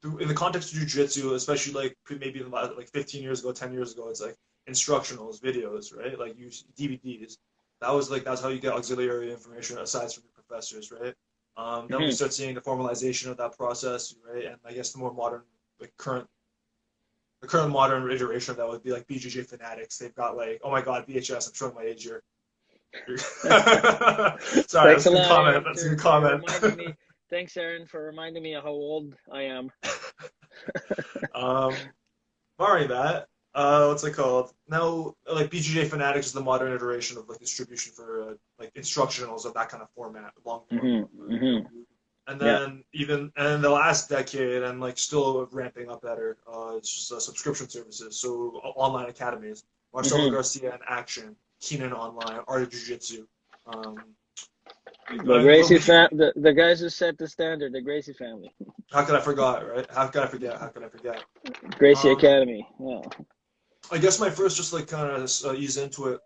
in the context of jiu-jitsu, especially like maybe like 15 years ago, 10 years ago, it's like instructionals, videos, right? Like you DVDs. That's how you get auxiliary information aside from your professors, right? Then we Hmm. start seeing the formalization of that process, right? And I guess the more modern, like the current modern iteration of that would be like BJJ Fanatics. They've got like, oh my God, VHS. I'm showing my age here. Sorry, Thanks that's a a good lot, comment. Aaron, That's a good for comment. reminding me. Thanks, Aaron, for reminding me of how old I am. um, barring that, what's it called? Now, like BJJ Fanatics is the modern iteration of like distribution for like instructionals of that kind of format, long form. Hmm. Hmm. And Yeah. then even and the last decade and like still ramping up better. It's just subscription services, so online academies. Marcelo Hmm. Garcia in Action, Keenan Online, Art of Jiu Jitsu. Um, The well, Gracie the guys who set the standard, the Gracie family, how could I forget, right? How could I forget? How could I forget? Gracie Um, Academy. Yeah. I guess my first just like kind of ease into it,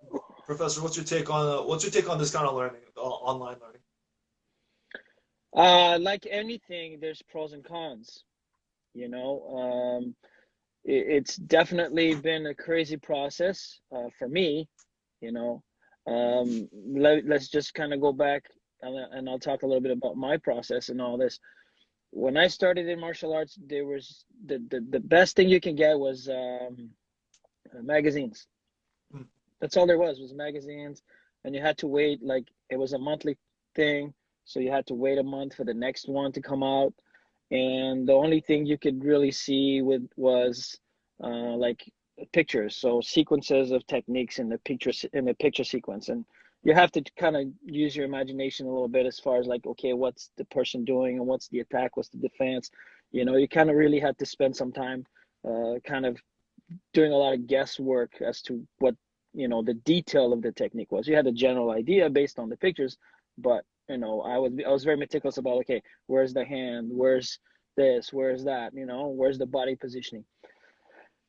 Professor. What's your take on this kind of learning, online learning? Like anything, there's pros and cons. You know, it's definitely been a crazy process for me. You know, let's just kind of go back and I'll talk a little bit about my process and all this. When I started in martial arts, there was the best thing you can get was magazines. Hmm. That's all there was magazines, and you had to wait. Like it was a monthly thing, so you had to wait a month for the next one to come out. And the only thing you could really see with was like pictures, so sequences of techniques in the picture sequence, and you have to kind of use your imagination a little bit as far as like, okay, what's the person doing and what's the attack, what's the defense. You know, you kind of really had to spend some time kind of doing a lot of guesswork as to what, you know, the detail of the technique was. You had a general idea based on the pictures, but you know, I was very meticulous about, okay, where's the hand, where's this, where's that, you know, where's the body positioning.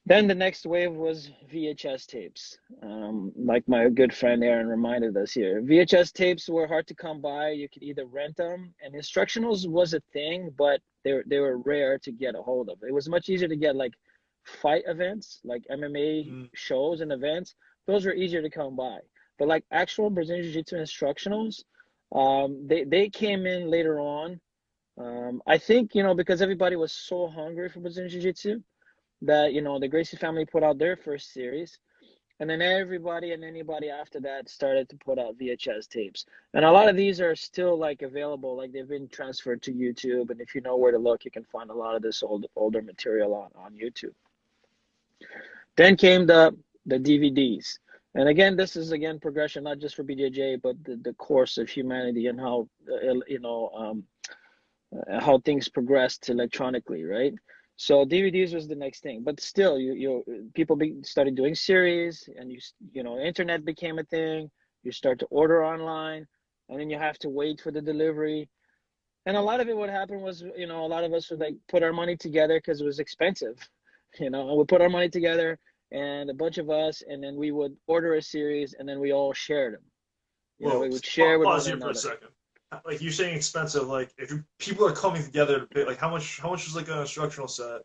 Then the next wave was VHS tapes. Like my good friend Aaron reminded us here, VHS tapes were hard to come by. You could either rent them, and instructionals was a thing, but they were rare to get a hold of. It was much easier to get like fight events, like MMA Hmm. shows and events. Those were easier to come by. But like actual Brazilian Jiu-Jitsu instructionals, they came in later on. I think, you know, because everybody was so hungry for Brazilian Jiu-Jitsu that, you know, the Gracie family put out their first series, and then everybody and anybody after that started to put out VHS tapes. And a lot of these are still like available, like they've been transferred to YouTube, and if you know where to look, you can find a lot of this older material on YouTube. Then came the DVDs. And again, this is again progression, not just for BJJ, but the course of humanity and how how things progressed electronically, right? So DVDs was the next thing, but still, people started doing series, and you know, internet became a thing. You start to order online, and then you have to wait for the delivery. And a lot of it, what happened was, you know, a lot of us would like put our money together because it was expensive, you know, and we put our money together, and a bunch of us, and then we would order a series, and then we all shared them. You know, Whoa, we would share with pause one here for a another. second. Like you're saying expensive, like if people are coming together to pay, like how much is like an instructional set?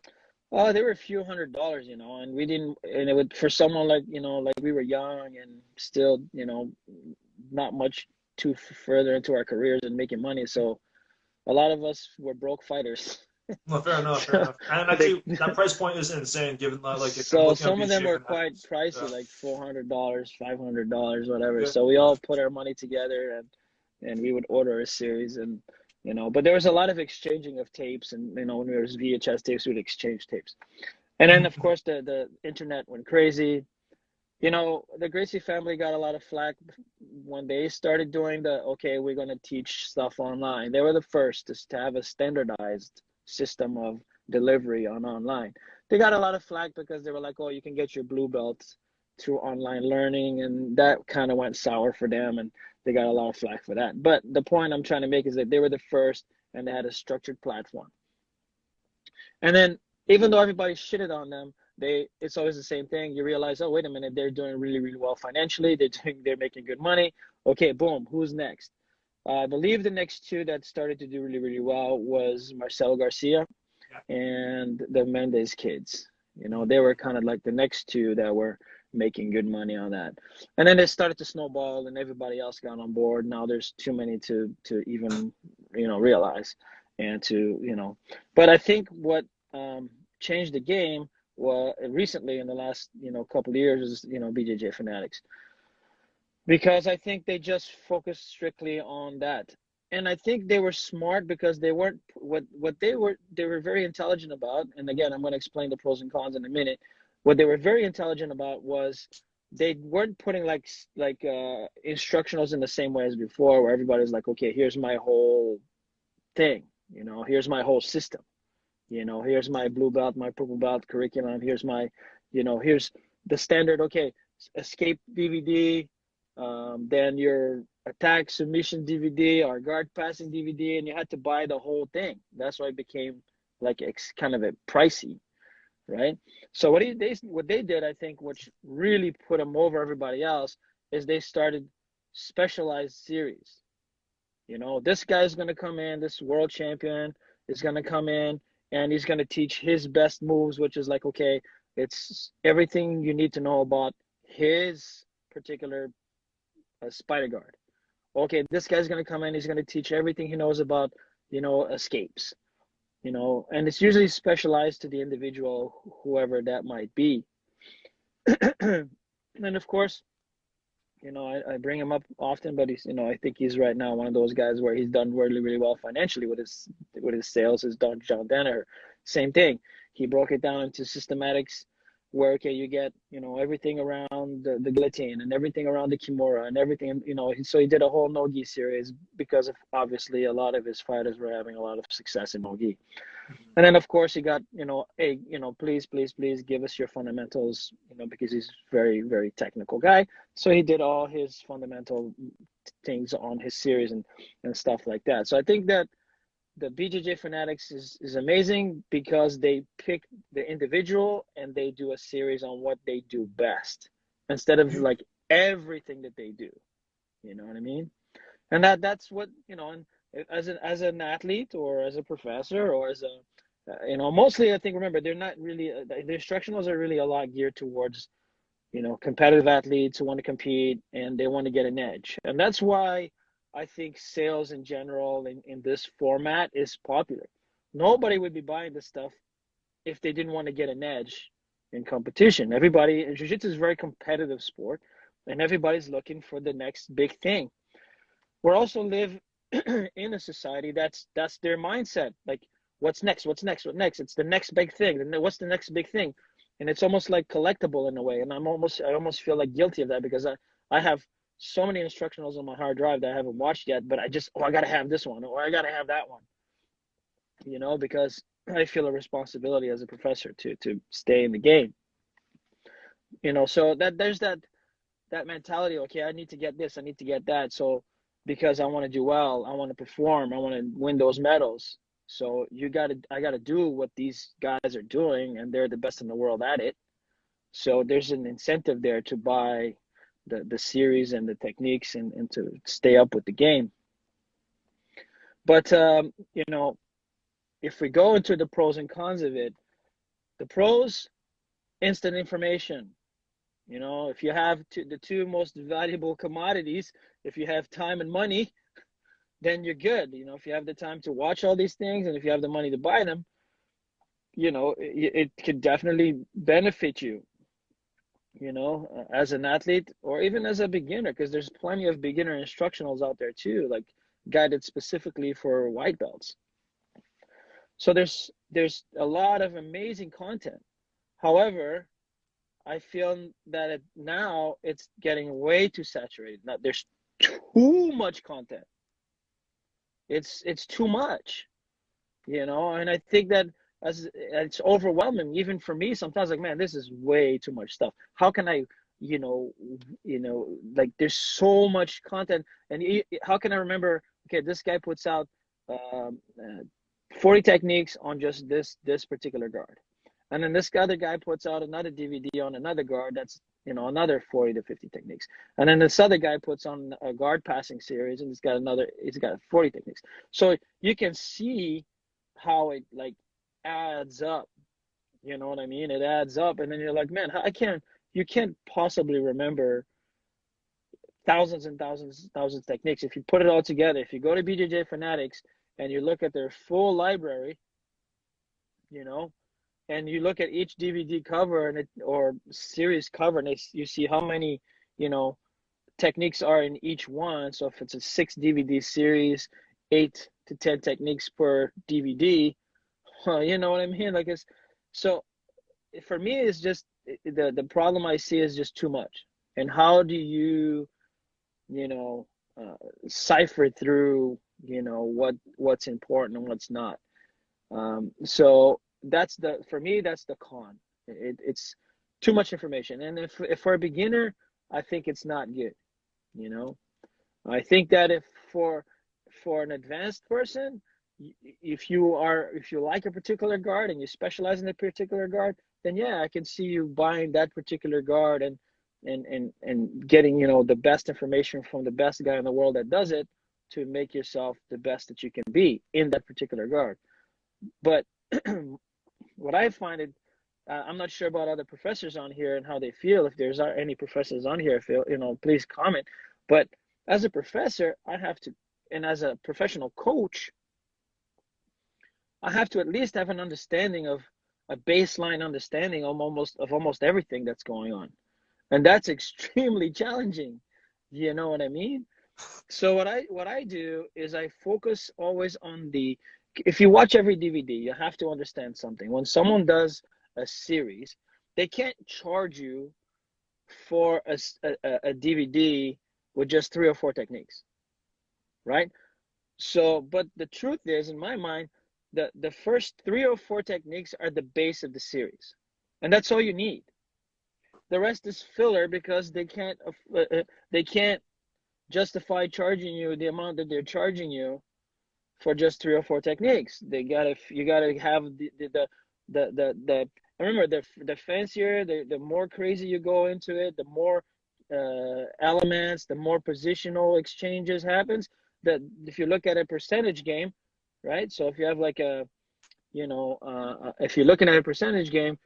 Oh, they were a few $100, you know, and we didn't, and it would, for someone like, you know, like we were young and still, you know, not much too further into our careers and making money. So a lot of us were broke fighters. No, fair enough, fair So enough. And they, actually, that price point is insane, given that like if I'm so looking at some of them BGA were quite Fanatics. Yeah, pricey, like $400, $500, whatever. yeah, So we yeah. all put our money together, and we would order a series, and you know, but there was a lot of exchanging of tapes, and you know, when there was VHS tapes, we'd exchange tapes. And then of course the internet went crazy. You know, the Gracie family got a lot of flack when they started doing the, okay, we're going to teach stuff online. They were the first to have a standardized system of delivery on online. They got a lot of flack because they were like, oh, you can get your blue belts through online learning, and that kind of went sour for them, and they got a lot of flack for that. But the point I'm trying to make is that they were the first, and they had a structured platform. And then even though everybody shitted on them, it's always the same thing. You realize, oh, wait a minute, they're doing really, really well financially. They're making good money. Okay, boom, who's next? I believe the next two that started to do really, really well was Marcelo Garcia and the Mendez kids. They were kind of like the next two that were making good money on that. And then it started to snowball and everybody else got on board. Now there's too many to even, realize and but I think what changed the game recently in the last, couple of years is, BJJ Fanatics, because I think they just focused strictly on that. And I think they were smart because they weren't what they were very intelligent about. And again, I'm going to explain the pros and cons in a minute. What they were very intelligent about was they weren't putting instructionals in the same way as before, where everybody's like, okay, here's my whole thing, here's my whole system, here's my blue belt, my purple belt curriculum, here's my, here's the standard, okay, escape DVD, then your attack submission DVD or guard passing DVD, and you had to buy the whole thing. That's why it became like kind of a pricey, right? So what they did, I think, which really put them over everybody else, is they started specialized series. This guy's going to come in, this world champion is going to come in, and he's going to teach his best moves, which is like, okay, it's everything you need to know about his particular spider guard. Okay, this guy's going to come in, he's going to teach everything he knows about, escapes, and it's usually specialized to the individual, whoever that might be. And of course, I bring him up often, but he's, I think he's right now one of those guys where he's done really, really well financially with his sales. Is John Danaher. Same thing. He broke it down into systematics, where okay, you get everything around the guillotine and everything around the kimura and everything. So he did a whole no-gi series because of obviously a lot of his fighters were having a lot of success in no-gi. And then of course he got, hey, please give us your fundamentals, because he's very, very technical guy. So he did all his fundamental things on his series and stuff like that. So I think that the BJJ Fanatics is amazing because they pick the individual and they do a series on what they do best instead of like everything that they do. You know what I mean? And that's what, and as an athlete or as a professor or as a mostly I think, remember, they're not really the instructionals are really a lot geared towards competitive athletes who want to compete and they want to get an edge. And that's why I think sales in general in this format is popular. Nobody would be buying this stuff if they didn't want to get an edge in competition. Everybody in jiu-jitsu is a very competitive sport and everybody's looking for the next big thing. We also live in a society that's their mindset. Like, what's next? What's next? What next? It's the next big thing. And what's the next big thing? And it's almost like collectible in a way. And I almost feel like guilty of that because I have so many instructionals on my hard drive that I haven't watched yet, but I got to have this one or I got to have that one, because I feel a responsibility as a professor to stay in the game, so that there's that mentality. Okay, I need to get this, I need to get that. So because I want to do well, I want to perform, I want to win those medals. So I got to do what these guys are doing, and they're the best in the world at it. So there's an incentive there to buy the series and the techniques and to stay up with the game. But, if we go into the pros and cons of it, the pros, instant information. If you have the two most valuable commodities, if you have time and money, then you're good. If you have the time to watch all these things and if you have the money to buy them, it could definitely benefit you, as an athlete or even as a beginner, because there's plenty of beginner instructionals out there too, like guided specifically for white belts. So there's a lot of amazing content. However, I feel that now it's getting way too saturated. Now there's too much content. It's too much, and I think that as it's overwhelming, even for me sometimes, like, man, this is way too much stuff. How can I, like, there's so much content, and how can I remember, okay, this guy puts out 40 techniques on just this particular guard. And then this other guy puts out another DVD on another guard that's, another 40 to 50 techniques. And then this other guy puts on a guard passing series and he's got 40 techniques. So you can see how it, like, adds up. You know what I mean? It adds up, and then you're like, man, you can't possibly remember thousands and thousands of techniques. If you put it all together, if you go to BJJ Fanatics and you look at their full library, you know, and you look at each DVD cover or series cover, and you see how many, you know, techniques are in each one. So if it's a 6 DVD series, 8 to 10 techniques per DVD, well, you know what I mean? Like so for me, it's just the problem I see is just too much. And how do you, you know, cipher through, you know, what's important and what's not? So for me, that's the con. It's too much information. And if for a beginner, I think it's not good. You know, I think that if for an advanced person, if you like a particular guard and you specialize in a particular guard, then yeah, I can see you buying that particular guard and getting, you know, the best information from the best guy in the world that does it to make yourself the best that you can be in that particular guard. But what I find it, I'm not sure about other professors on here and how they feel. If there's any professors on here, feel, you know, please comment. But as a professor, I have to, and as a professional coach, I have to at least have an understanding of a baseline understanding of almost everything that's going on, and that's extremely challenging. You know what I mean? So what I do is I focus always on the. If you watch every DVD, you have to understand something. When someone does a series, they can't charge you for a DVD with just 3 or 4 techniques, right? So, but the truth is, in my mind, the first 3 or 4 techniques are the base of the series, and that's all you need. The rest is filler because they can't justify charging you the amount that they're charging you for just 3 or 4 techniques. You gotta have the remember the fancier, the more crazy you go into it, the more elements, the more positional exchanges happens. That if you look at a percentage game, right? So if you have like a, you know, if you're looking at a percentage game,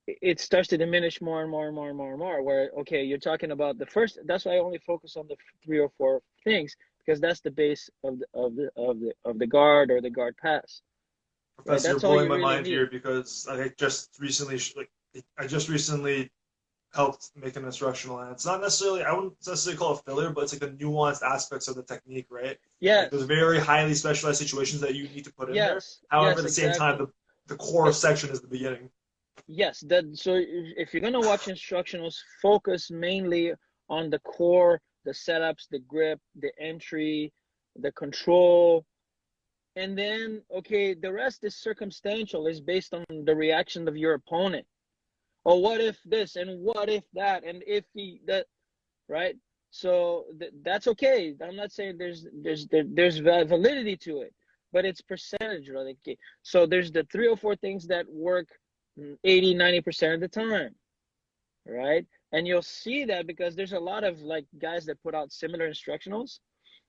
it starts to diminish more and more and more and more and more. Where okay, you're talking about the first. That's why I only focus on the 3 or 4 things because that's the base of the guard or the guard pass. Right. Professor, you're That's all blowing you my really mind here need. because I just recently helped make an instructional, and it's not necessarily, I wouldn't necessarily call it filler, but it's like the nuanced aspects of the technique, right? Like there's Yes. very highly specialized situations that you need to put in there. Yes. However, at Yes. the same time, Exactly. the core Eh, section is the beginning. Yes. That. So if you're gonna watch instructionals, focus mainly on the core, the setups, the grip, the entry, the control, and then okay, the rest is circumstantial. Is based on the reaction of your opponent. Or what if this and what if that and if he that, right? So that's okay. I'm not saying there's validity to it, but it's percentage, right? Okay. So there's the 3 or 4 things that work 80-90% of the time, right? And you'll see that because there's a lot of like guys that put out similar instructionals,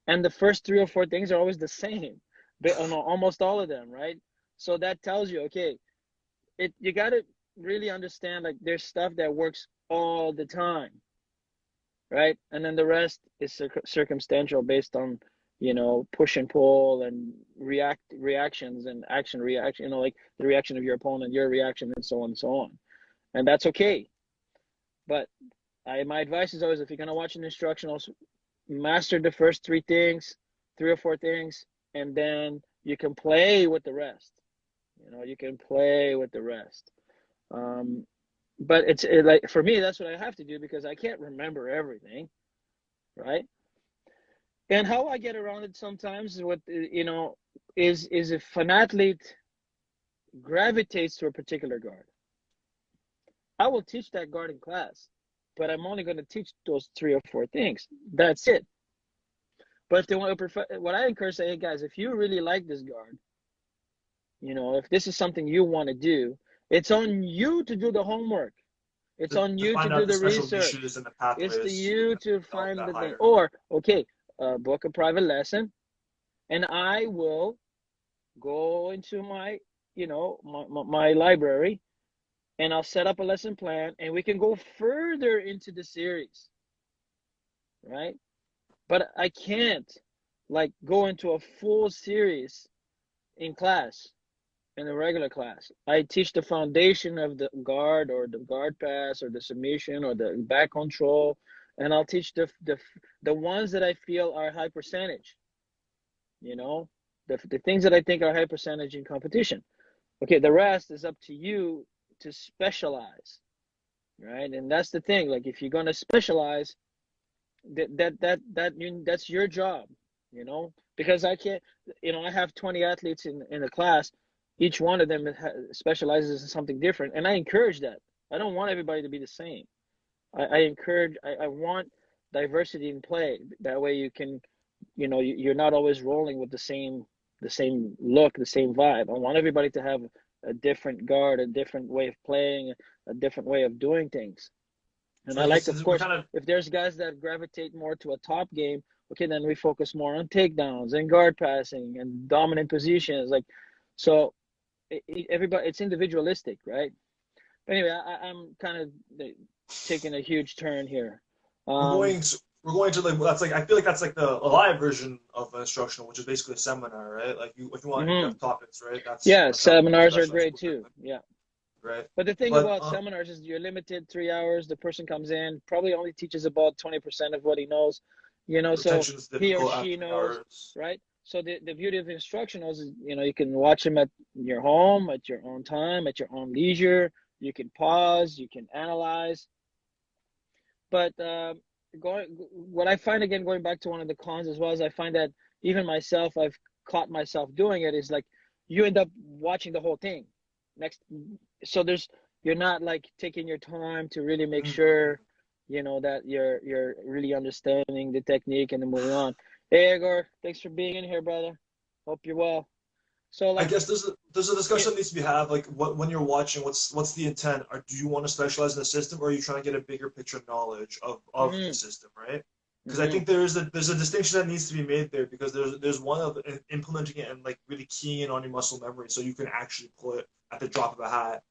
and the first 3 or 4 things are always the same, but on almost all of them, right? So that tells you, okay, you got to really understand like there's stuff that works all the time, right? And then the rest is circumstantial based on, you know, push and pull and reactions and action reaction, you know, like the reaction of your opponent, your reaction, and so on and so on. And that's okay. But my advice is always, if you're gonna watch an instructionals, master the first 3 things, 3 or 4 things, and then you can play with the rest. You know, you can play with the rest. Um, but like for me, that's what I have to do because I can't remember everything, right? And how I get around it sometimes is what, you know, is if an athlete gravitates to a particular guard, I will teach that guard in class, but I'm only going to teach those 3 or 4 things. That's it. But if they want to, what I encourage, say, hey guys, if you really like this guard, you know, if this is something you want to do, it's on you to do the homework. It's on To you to find do out the the special research. niches and the It's to pathways you that to develop find that the thing. higher. Or, okay, book a private lesson and I will go into my my library, and I'll set up a lesson plan, and we can go further into the series, right? But I can't like go into a full series in class, in a regular class. I teach the foundation of the guard or the guard pass or the submission or the back control, and I'll teach the ones that I feel are high percentage, you know, the things that I think are high percentage in competition. Okay, the rest is up to you to specialize, right? And that's the thing. Like if you're gonna specialize, that's your job, because I can't, I have 20 athletes in the class. Each one of them specializes in something different, and I encourage that. I don't want everybody to be the same. I want diversity in play. That way you can, you're not always rolling with the same look, the same vibe. I want everybody to have a different guard, a different way of playing, a different way of doing things. And So I I like, guess of we're course, kind of if there's guys that gravitate more to a top game, okay, then we focus more on takedowns and guard passing and dominant positions. Like, so everybody, it's individualistic, right? But anyway, I'm kind of taking a huge turn here. we're Um, going to we're going to like that's like I feel like that's like the a live version of an instructional, which is basically a seminar, right? Like you if you want you mhm. have topics, right? That's Yeah, kind of what seminars are instructionals great look like, too. Yeah. right? But the thing But about seminars is you're limited 3 hours. The person comes in, probably only teaches about 20% of what he knows, so retention is he or difficult she after three knows, hours. right? So the beauty of instructionals is, you can watch them at your home, at your own time, at your own leisure. You can pause, you can analyze. But what I find, again, going back to one of the cons as well, is I find that even myself, I've caught myself doing it, is like you end up watching the whole thing next. So you're not like taking your time to really make Mm-hmm. sure, that you're really understanding the technique and then moving on. Hey, Igor, thanks for being in here, brother. Hope you're well. So I like, guess there's a yeah, discussion that needs to be had. Like, when you're watching, what's the intent? Or do you want to specialize in the system, or are you trying to get a bigger picture knowledge of the mm, system, right? Because I mm-hmm, think there's a distinction that needs to be made there because there's one of implementing it and like really keying in on your muscle memory so you can actually pull it at the drop of a hat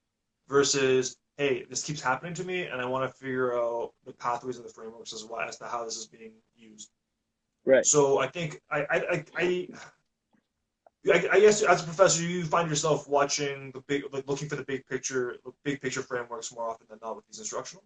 versus hey, this keeps happening to me and I want to figure out the pathways and the frameworks as to how this is being used. right. So I think I guess as a professor, you find yourself watching the big, like looking for the big picture frameworks more often than not with these instructionals.